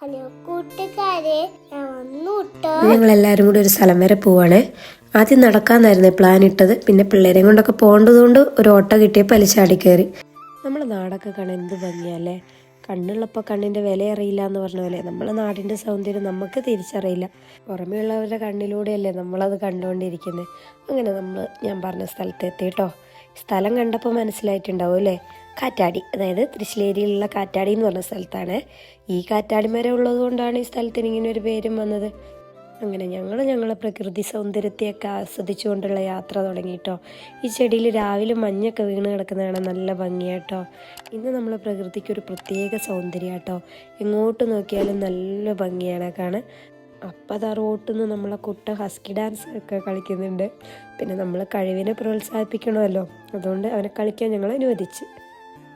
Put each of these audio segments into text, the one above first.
Hello കൂട്ടുകാരെ, ഞാൻ വന്നു കേട്ടോ. ഞങ്ങളെല്ലാവരും കൂടി ഒരു സ്ഥലം വരെ പോവാണ്. ആദ്യം നടക്കാന്നായിരുന്നു പ്ലാൻ ഇട്ടത്. പിന്നെ പിള്ളേരെയും കൊണ്ടൊക്കെ പോകേണ്ടതുകൊണ്ട് ഒരു ഓട്ടോ കിട്ടിയപ്പോൾ പലിച്ചാടി കയറി. നമ്മളെ നാടൊക്കെ കാണാൻ എന്ത് ഭംഗിയല്ലേ. കണ്ണുള്ളപ്പോൾ കണ്ണിൻ്റെ വില അറിയില്ല എന്ന് പറഞ്ഞ പോലെ നമ്മളെ നാടിൻ്റെ സൗന്ദര്യം നമുക്ക് തിരിച്ചറിയില്ല. പുറമേയുള്ളവരുടെ കണ്ണിലൂടെയല്ലേ നമ്മളത് കണ്ടുകൊണ്ടിരിക്കുന്നത്. അങ്ങനെ ഞാൻ പറഞ്ഞ സ്ഥലത്ത് എത്തിയിട്ടോ. സ്ഥലം കണ്ടപ്പോൾ മനസ്സിലായിട്ടുണ്ടാവും അല്ലേ. കാറ്റാടി, അതായത് തൃശ്ശേരിയിലുള്ള കാറ്റാടി എന്ന് പറഞ്ഞ സ്ഥലത്താണ്. ഈ കാറ്റാടി മരം ഉള്ളത് കൊണ്ടാണ് ഈ സ്ഥലത്തിന് ഇങ്ങനെ ഒരു പേരും വന്നത്. അങ്ങനെ ഞങ്ങളെ പ്രകൃതി സൗന്ദര്യത്തെയൊക്കെ ആസ്വദിച്ചുകൊണ്ടുള്ള യാത്ര തുടങ്ങിയിട്ടോ. ഈ ചെടിയിൽ രാവിലെ മഞ്ഞൊക്കെ വീണ് കിടക്കുന്നതാണ് നല്ല ഭംഗിയാട്ടോ. ഇന്ന് നമ്മളെ പ്രകൃതിക്ക് ഒരു പ്രത്യേക സൗന്ദര്യമാട്ടോ. എങ്ങോട്ട് നോക്കിയാലും നല്ല ഭംഗിയാണ് കാണാൻ. അപ്പം അത് ആ റോട്ടിൽ നിന്ന് നമ്മളെ കുട്ട ഹസ്കി ഡാൻസ് ഒക്കെ കളിക്കുന്നുണ്ട്. പിന്നെ നമ്മൾ കഴിവിനെ പ്രോത്സാഹിപ്പിക്കണമല്ലോ, അതുകൊണ്ട് അവനെ കളിക്കാൻ ഞങ്ങൾ അനുവദിച്ച്.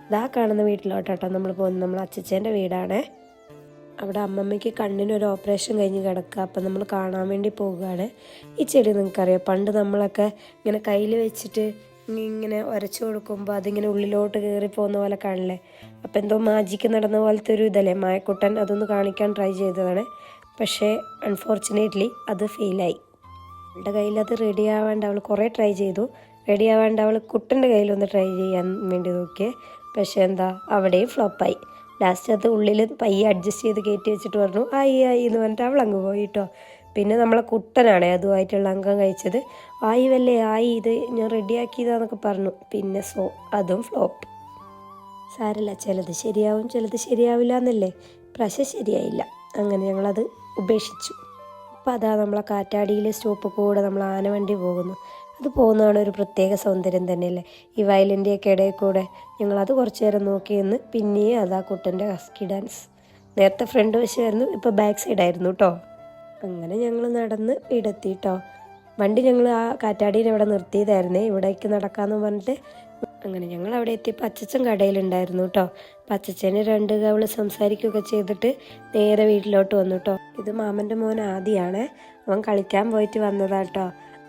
ഇതാ കാണുന്ന വീട്ടിലോട്ടോ നമ്മൾ പോകുന്നത്. നമ്മൾ അച്ചച്ചേൻ്റെ വീടാണ്. അവിടെ അമ്മമ്മയ്ക്ക് കണ്ണിനൊരു ഓപ്പറേഷൻ കഴിഞ്ഞ് കിടക്കുക. അപ്പം നമ്മൾ കാണാൻ വേണ്ടി പോവുകയാണ്. ഈ ചെടി നിങ്ങൾക്കറിയാം, പണ്ട് നമ്മളൊക്കെ ഇങ്ങനെ കയ്യിൽ വെച്ചിട്ട് ഇങ്ങനെ ഉരച്ചു കൊടുക്കുമ്പോൾ അതിങ്ങനെ ഉള്ളിലോട്ട് കയറി പോകുന്ന പോലെ കാണില്ലേ. അപ്പം എന്തോ മാജിക്ക് നടന്ന പോലത്തെ ഒരു ഇതല്ലേ. മായക്കുട്ടൻ അതൊന്ന് കാണിക്കാൻ ട്രൈ ചെയ്തതാണ്. പക്ഷേ അൺഫോർച്ചുനേറ്റ്ലി അത് ഫെയിലായി. അവളുടെ കയ്യിൽ അത് റെഡി ആവാണ്ട് അവൾ കുറേ ട്രൈ ചെയ്തു. റെഡി ആവാണ്ട് അവൾ കുട്ടൻ്റെ കയ്യിലൊന്ന് ട്രൈ ചെയ്യാൻ വേണ്ടി നോക്കിയേ. പക്ഷേ എന്താ, അവിടെയും ഫ്ലോപ്പായി. ലാസ്റ്റ് അത് ഉള്ളിൽ പയ്യെ അഡ്ജസ്റ്റ് ചെയ്ത് കയറ്റി വെച്ചിട്ട് പറഞ്ഞു ആയി എന്ന് പറഞ്ഞിട്ട് അവൾ അങ്ങ് പോയിട്ടോ. പിന്നെ നമ്മളെ കുട്ടനാണ് അതുമായിട്ടുള്ള അംഗം കഴിച്ചത്. ആയി വല്ലേ ആയി, ഇത് ഞാൻ റെഡിയാക്കിയതാന്നൊക്കെ പറഞ്ഞു. പിന്നെ അതും ഫ്ലോപ്പ്. സാരല്ല, ചിലത് ശരിയാവും ചിലത് ശരിയാവില്ല എന്നല്ലേ. പ്രാവശ്യം ശരിയായില്ല. അങ്ങനെ ഞങ്ങളത് ഉപേക്ഷിച്ചു. അപ്പോൾ അതാ നമ്മളെ കാറ്റാടിയിലെ സ്റ്റോപ്പ് കൂടെ നമ്മൾ ആനവണ്ടി പോകുന്നു. അത് പോകുന്നതാണ് ഒരു പ്രത്യേക സൗന്ദര്യം തന്നെയല്ലേ. ഈ വയലിൻ്റെയൊക്കെ ഇടയിൽ കൂടെ ഞങ്ങളത് കുറച്ച് നേരം നോക്കി നിന്ന് പിന്നെയും അതാ കുട്ടൻ്റെ ഹസ്കി ഡാൻസ്. നേരത്തെ ഫ്രണ്ട് വശമായിരുന്നു, ഇപ്പോൾ ബാക്ക് സൈഡായിരുന്നു കേട്ടോ. അങ്ങനെ ഞങ്ങൾ നടന്ന് വീടെത്തിട്ടോ. വണ്ടി ഞങ്ങൾ ആ കാറ്റാടീനെ ഇവിടെ നിർത്തിയതായിരുന്നേ, ഇവിടേക്ക് നടക്കാമെന്ന് പറഞ്ഞിട്ട്. അങ്ങനെ ഞങ്ങൾ അവിടെ എത്തിയപ്പോൾ അച്ചച്ചൻ കടയിലുണ്ടായിരുന്നു കേട്ടോ. അപ്പം അച്ചച്ചന് 2 കവള് സംസാരിക്കുകയൊക്കെ ചെയ്തിട്ട് നേരെ വീട്ടിലോട്ട് വന്നു കേട്ടോ. ഇത് മാമൻ്റെ മോൻ ആദിയാണ്. അവൻ കളിക്കാൻ പോയിട്ട് വന്നതാട്ടോ.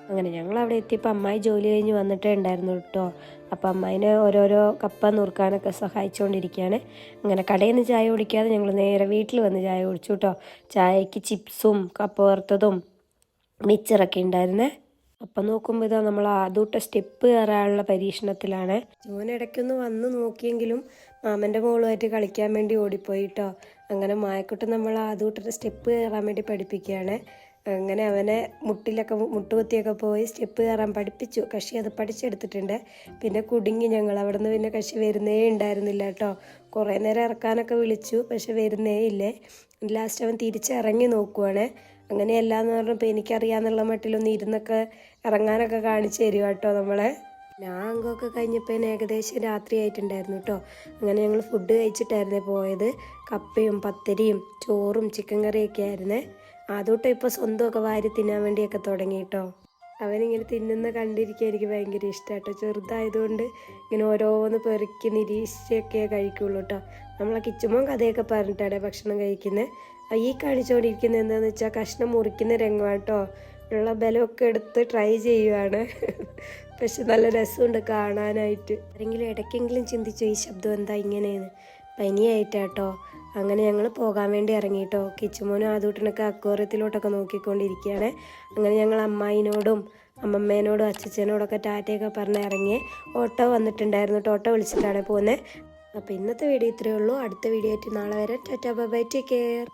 അങ്ങനെ ഞങ്ങൾ അവിടെ എത്തിയപ്പോൾ അമ്മായി ജോലി കഴിഞ്ഞ് വന്നിട്ടേ ഉണ്ടായിരുന്നു കേട്ടോ. അപ്പം അമ്മായിനെ ഓരോരോ കപ്പ നുറുക്കാനൊക്കെ സഹായിച്ചുകൊണ്ടിരിക്കുകയാണ്. അങ്ങനെ കടയിൽ നിന്ന് ചായ കുടിക്കാതെ ഞങ്ങൾ നേരെ വീട്ടിൽ വന്ന് ചായ കുടിച്ചു കേട്ടോ. ചായക്ക് ചിപ്സും കപ്പ വറുത്തതും മിച്ചറൊക്കെ ഉണ്ടായിരുന്നേ. അപ്പം നോക്കുമ്പോൾ ഇതാ നമ്മൾ ആദ്യത്തെ സ്റ്റെപ്പ് കയറാനുള്ള പരീക്ഷണത്തിലാണ്. മോൻ ഇടയ്ക്കൊന്ന് വന്ന് നോക്കിയെങ്കിലും മാമൻ്റെ മോളുമായിട്ട് കളിക്കാൻ വേണ്ടി ഓടിപ്പോയി കേട്ടോ. അങ്ങനെ മായക്കുട്ടൻ നമ്മൾ ആദ്യത്തെ സ്റ്റെപ്പ് കയറാൻ വേണ്ടി പഠിപ്പിക്കുകയാണ്. അങ്ങനെ അവനെ മുട്ടുകുത്തിയൊക്കെ പോയി സ്റ്റെപ്പ് കയറാൻ പഠിപ്പിച്ചു. കക്ഷി അത് പഠിച്ചെടുത്തിട്ടുണ്ട്. പിന്നെ കുടുങ്ങി ഞങ്ങൾ അവിടെ നിന്ന്. പിന്നെ കക്ഷി വരുന്നേ ഉണ്ടായിരുന്നില്ല കേട്ടോ. കുറേ നേരം ഇറക്കാനൊക്കെ വിളിച്ചു, പക്ഷെ വരുന്നേ ഇല്ലേ. ലാസ്റ്റ് അവൻ തിരിച്ചിറങ്ങി നോക്കുവാണ്. അങ്ങനെയല്ലാന്ന് പറഞ്ഞപ്പോൾ എനിക്കറിയാന്നുള്ള മട്ടിലൊന്ന് ഇരുന്നൊക്കെ ഇറങ്ങാനൊക്കെ കാണിച്ചു തരുക കേട്ടോ നമ്മളെ. ഞാൻ അംഗമൊക്കെ കഴിഞ്ഞപ്പോൾ ഏകദേശം രാത്രി ആയിട്ടുണ്ടായിരുന്നു കേട്ടോ. അങ്ങനെ ഞങ്ങൾ ഫുഡ് കഴിച്ചിട്ടായിരുന്നേ പോയത്. കപ്പയും പത്തരിയും ചോറും ചിക്കൻ കറിയൊക്കെ ആയിരുന്നേ. അതുകൊട്ട് ഇപ്പോൾ സ്വന്തമൊക്കെ വാരി തിന്നാൻ വേണ്ടിയൊക്കെ തുടങ്ങി കേട്ടോ. അവനിങ്ങനെ തിന്നുന്ന കണ്ടിരിക്കാൻ എനിക്ക് ഭയങ്കര ഇഷ്ടമാട്ടോ. ചെറുതായതുകൊണ്ട് ഇങ്ങനെ ഓരോന്ന് പെറുക്കി നിരീക്ഷിച്ചൊക്കെ കഴിക്കുള്ളൂ കേട്ടോ. നമ്മളെ കിച്ചുമോൻ കഥയൊക്കെ പറഞ്ഞിട്ടാണ് ഭക്ഷണം കഴിക്കുന്നത്. ഈ കാണിച്ചുകൊണ്ടിരിക്കുന്നത് എന്താണെന്ന് വെച്ചാൽ കഷ്ണം മുറിക്കുന്ന രംഗമാണ് കേട്ടോ. ഉള്ള ബലമൊക്കെ എടുത്ത് ട്രൈ ചെയ്യുവാണ്. പക്ഷെ നല്ല രസമുണ്ട് കാണാനായിട്ട്. ആരെങ്കിലും ഇടയ്ക്കെങ്കിലും ചിന്തിച്ചു ഈ ശബ്ദം എന്താ ഇങ്ങനെയെന്ന്. പനിയായിട്ടാട്ടോ. അങ്ങനെ ഞങ്ങൾ പോകാൻ വേണ്ടി ഇറങ്ങിയിട്ടോ. കിച്ചുമോനും ആദൂട്ടനൊക്കെ അക്വേറിയത്തിലോട്ടൊക്കെ നോക്കിക്കൊണ്ടിരിക്കുകയാണ്. അങ്ങനെ ഞങ്ങൾ അമ്മായിനോടും അമ്മമ്മേനോടും അച്ചച്ചനോടൊക്കെ ടാറ്റയൊക്കെ പറഞ്ഞ് ഇറങ്ങി. ഓട്ടോ വന്നിട്ടുണ്ടായിരുന്നു കേട്ടോ. ഓട്ടോ വിളിച്ചിട്ടാണ് പോകുന്നത്. അപ്പോൾ ഇന്നത്തെ വീഡിയോ ഇത്രയേ ഉള്ളൂ. അടുത്ത വീഡിയോ ആയിട്ട് നാളെ വരെ. Tata bye bye, take care.